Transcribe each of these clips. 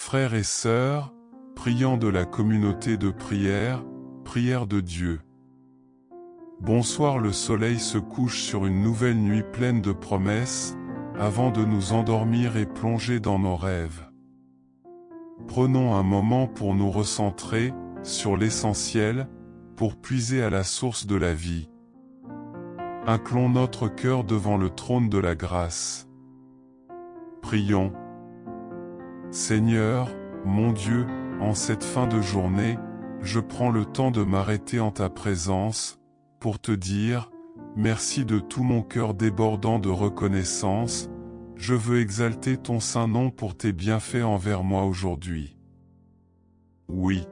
Frères et sœurs, priants de la communauté de prière, prière de Dieu. Bonsoir, le soleil se couche sur une nouvelle nuit pleine de promesses, avant de nous endormir et plonger dans nos rêves. Prenons un moment pour nous recentrer sur l'essentiel, pour puiser à la source de la vie. Inclinons notre cœur devant le trône de la grâce. Prions. Seigneur, mon Dieu, en cette fin de journée, je prends le temps de m'arrêter en ta présence, pour te dire, merci de tout mon cœur débordant de reconnaissance, je veux exalter ton saint nom pour tes bienfaits envers moi aujourd'hui. Oui.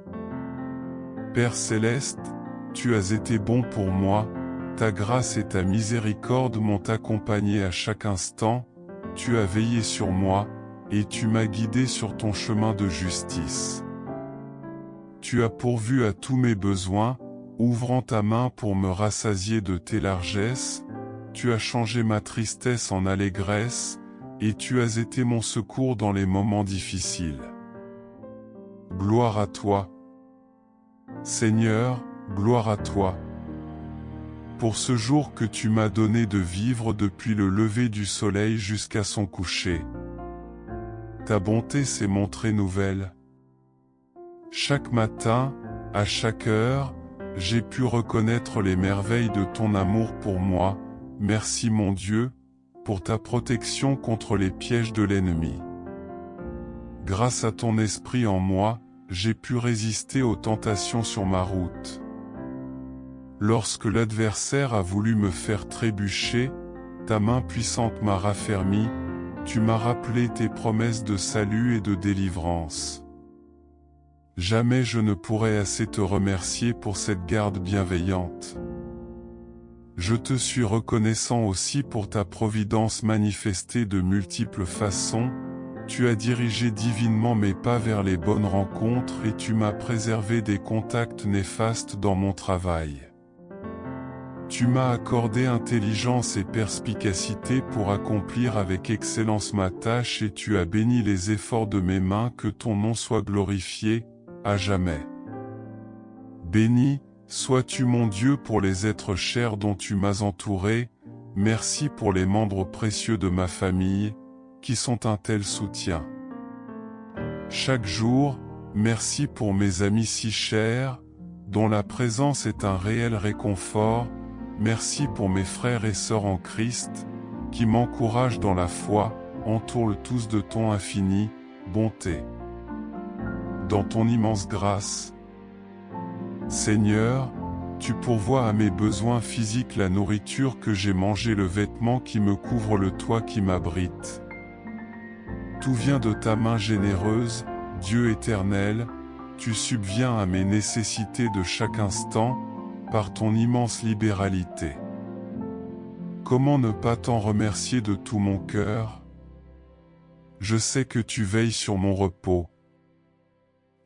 Père céleste, tu as été bon pour moi, ta grâce et ta miséricorde m'ont accompagné à chaque instant, tu as veillé sur moi, et tu m'as guidé sur ton chemin de justice. Tu as pourvu à tous mes besoins, ouvrant ta main pour me rassasier de tes largesses, tu as changé ma tristesse en allégresse, et tu as été mon secours dans les moments difficiles. Gloire à toi. Seigneur, gloire à toi. Pour ce jour que tu m'as donné de vivre depuis le lever du soleil jusqu'à son coucher. Ta bonté s'est montrée nouvelle. Chaque matin, à chaque heure, j'ai pu reconnaître les merveilles de ton amour pour moi. Merci mon Dieu, pour ta protection contre les pièges de l'ennemi. Grâce à ton esprit en moi, j'ai pu résister aux tentations sur ma route. Lorsque l'adversaire a voulu me faire trébucher, ta main puissante m'a raffermi, tu m'as rappelé tes promesses de salut et de délivrance. Jamais je ne pourrai assez te remercier pour cette garde bienveillante. Je te suis reconnaissant aussi pour ta providence manifestée de multiples façons, tu as dirigé divinement mes pas vers les bonnes rencontres et tu m'as préservé des contacts néfastes dans mon travail. Tu m'as accordé intelligence et perspicacité pour accomplir avec excellence ma tâche et tu as béni les efforts de mes mains, que ton nom soit glorifié, à jamais. Béni, sois-tu mon Dieu pour les êtres chers dont tu m'as entouré, merci pour les membres précieux de ma famille, qui sont un tel soutien. Chaque jour, merci pour mes amis si chers, dont la présence est un réel réconfort, merci pour mes frères et sœurs en Christ, qui m'encouragent dans la foi, entoure-le tous de ton infinie bonté. Dans ton immense grâce, Seigneur, tu pourvois à mes besoins physiques la nourriture que j'ai mangée, le vêtement qui me couvre, le toit qui m'abrite. Tout vient de ta main généreuse, Dieu éternel, tu subviens à mes nécessités de chaque instant, par ton immense libéralité. Comment ne pas t'en remercier de tout mon cœur? Je sais que tu veilles sur mon repos.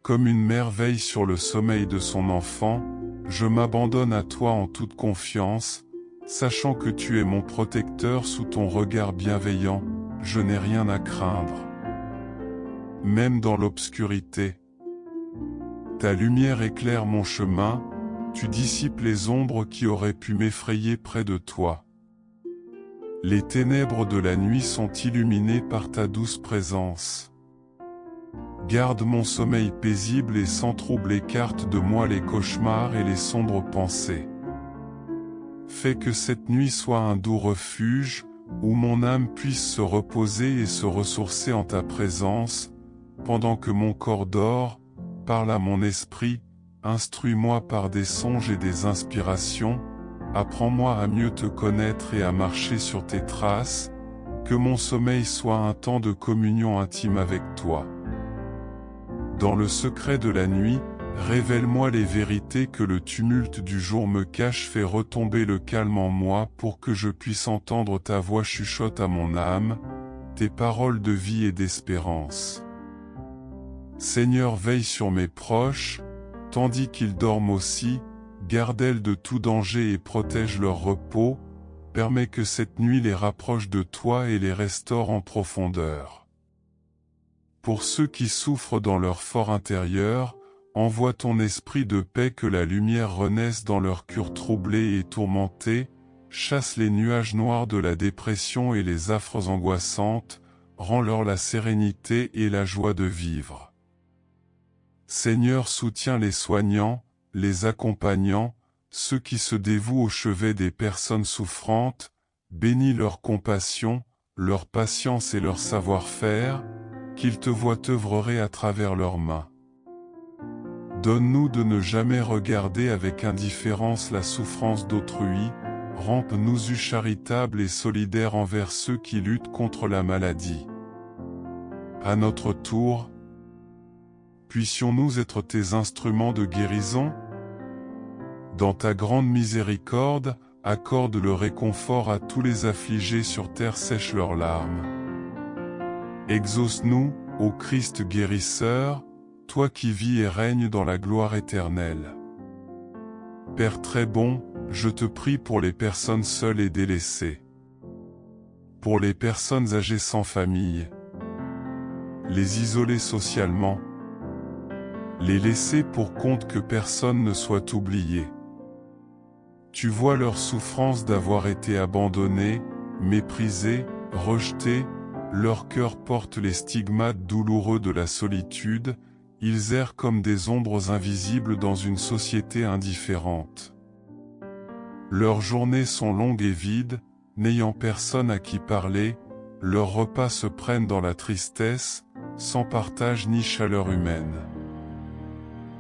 Comme une mère veille sur le sommeil de son enfant, je m'abandonne à toi en toute confiance, sachant que tu es mon protecteur sous ton regard bienveillant, je n'ai rien à craindre. Même dans l'obscurité, ta lumière éclaire mon chemin, tu dissipes les ombres qui auraient pu m'effrayer près de toi. Les ténèbres de la nuit sont illuminées par ta douce présence. Garde mon sommeil paisible et sans trouble, écarte de moi les cauchemars et les sombres pensées. Fais que cette nuit soit un doux refuge, où mon âme puisse se reposer et se ressourcer en ta présence, pendant que mon corps dort, parle à mon esprit, instruis-moi par des songes et des inspirations, apprends-moi à mieux te connaître et à marcher sur tes traces, que mon sommeil soit un temps de communion intime avec toi. Dans le secret de la nuit, révèle-moi les vérités que le tumulte du jour me cache, fais retomber le calme en moi pour que je puisse entendre ta voix, chuchote à mon âme, tes paroles de vie et d'espérance. Seigneur, veille sur mes proches, tandis qu'ils dorment aussi, garde-les de tout danger et protège leur repos, permets que cette nuit les rapproche de toi et les restaure en profondeur. Pour ceux qui souffrent dans leur fort intérieur, envoie ton esprit de paix que la lumière renaisse dans leur cœur troublé et tourmenté, chasse les nuages noirs de la dépression et les affres angoissantes, rends-leur la sérénité et la joie de vivre. Seigneur, soutiens les soignants, les accompagnants, ceux qui se dévouent au chevet des personnes souffrantes, bénis leur compassion, leur patience et leur savoir-faire, qu'ils te voient œuvrer à travers leurs mains. Donne-nous de ne jamais regarder avec indifférence la souffrance d'autrui, rends-nous charitables et solidaires envers ceux qui luttent contre la maladie. À notre tour, puissions-nous être tes instruments de guérison? Dans ta grande miséricorde, accorde le réconfort à tous les affligés sur terre, sèche leurs larmes. Exauce-nous, ô Christ guérisseur, toi qui vis et règnes dans la gloire éternelle. Père très bon, je te prie pour les personnes seules et délaissées, pour les personnes âgées sans famille, les isolés socialement, les laisser pour compte que personne ne soit oublié. Tu vois leur souffrance d'avoir été abandonnés, méprisés, rejetés, leur cœur porte les stigmates douloureux de la solitude, ils errent comme des ombres invisibles dans une société indifférente. Leurs journées sont longues et vides, n'ayant personne à qui parler, leurs repas se prennent dans la tristesse, sans partage ni chaleur humaine.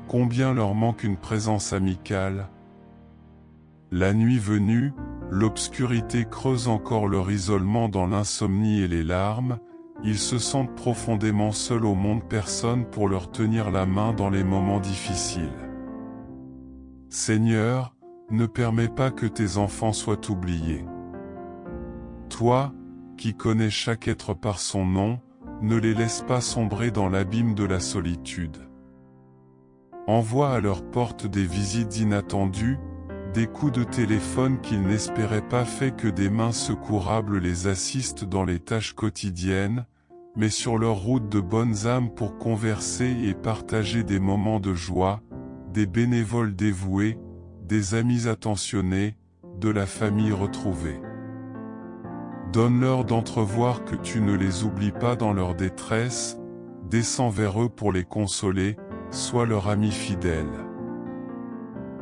Combien leur manque une présence amicale? La nuit venue, l'obscurité creuse encore leur isolement dans l'insomnie et les larmes, ils se sentent profondément seuls au monde, personne pour leur tenir la main dans les moments difficiles. Seigneur, ne permets pas que tes enfants soient oubliés. Toi, qui connais chaque être par son nom, ne les laisse pas sombrer dans l'abîme de la solitude. Envoie à leur porte des visites inattendues, des coups de téléphone qu'ils n'espéraient pas, fait que des mains secourables les assistent dans les tâches quotidiennes, mais sur leur route de bonnes âmes pour converser et partager des moments de joie, des bénévoles dévoués, des amis attentionnés, de la famille retrouvée. Donne-leur d'entrevoir que tu ne les oublies pas dans leur détresse, descends vers eux pour les consoler, sois leur ami fidèle.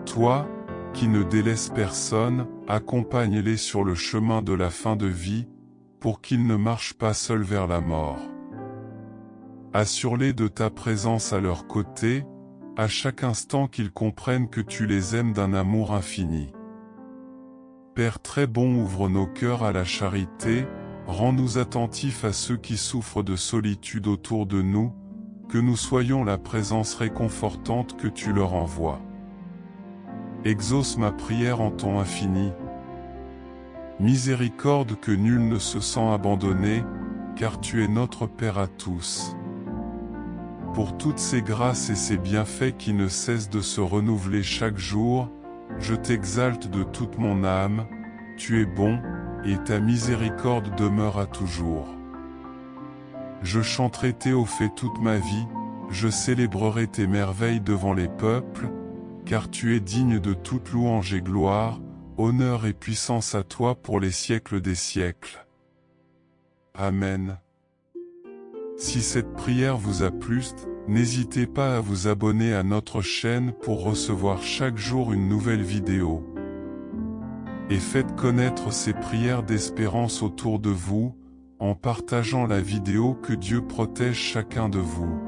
Toi, qui ne délaisse personne, accompagne-les sur le chemin de la fin de vie, pour qu'ils ne marchent pas seuls vers la mort. Assure-les de ta présence à leur côté, à chaque instant qu'ils comprennent que tu les aimes d'un amour infini. Père très bon, ouvre nos cœurs à la charité, rends-nous attentifs à ceux qui souffrent de solitude autour de nous, que nous soyons la présence réconfortante que tu leur envoies. Exauce ma prière en ton infini. Miséricorde que nul ne se sent abandonné, car tu es notre Père à tous. Pour toutes ces grâces et ces bienfaits qui ne cessent de se renouveler chaque jour, je t'exalte de toute mon âme, tu es bon, et ta miséricorde demeure à toujours. Je chanterai tes hauts faits toute ma vie, je célébrerai tes merveilles devant les peuples, car tu es digne de toute louange et gloire, honneur et puissance à toi pour les siècles des siècles. Amen. Si cette prière vous a plu, n'hésitez pas à vous abonner à notre chaîne pour recevoir chaque jour une nouvelle vidéo. Et faites connaître ces prières d'espérance autour de vous, en partageant la vidéo. Que Dieu protège chacun de vous.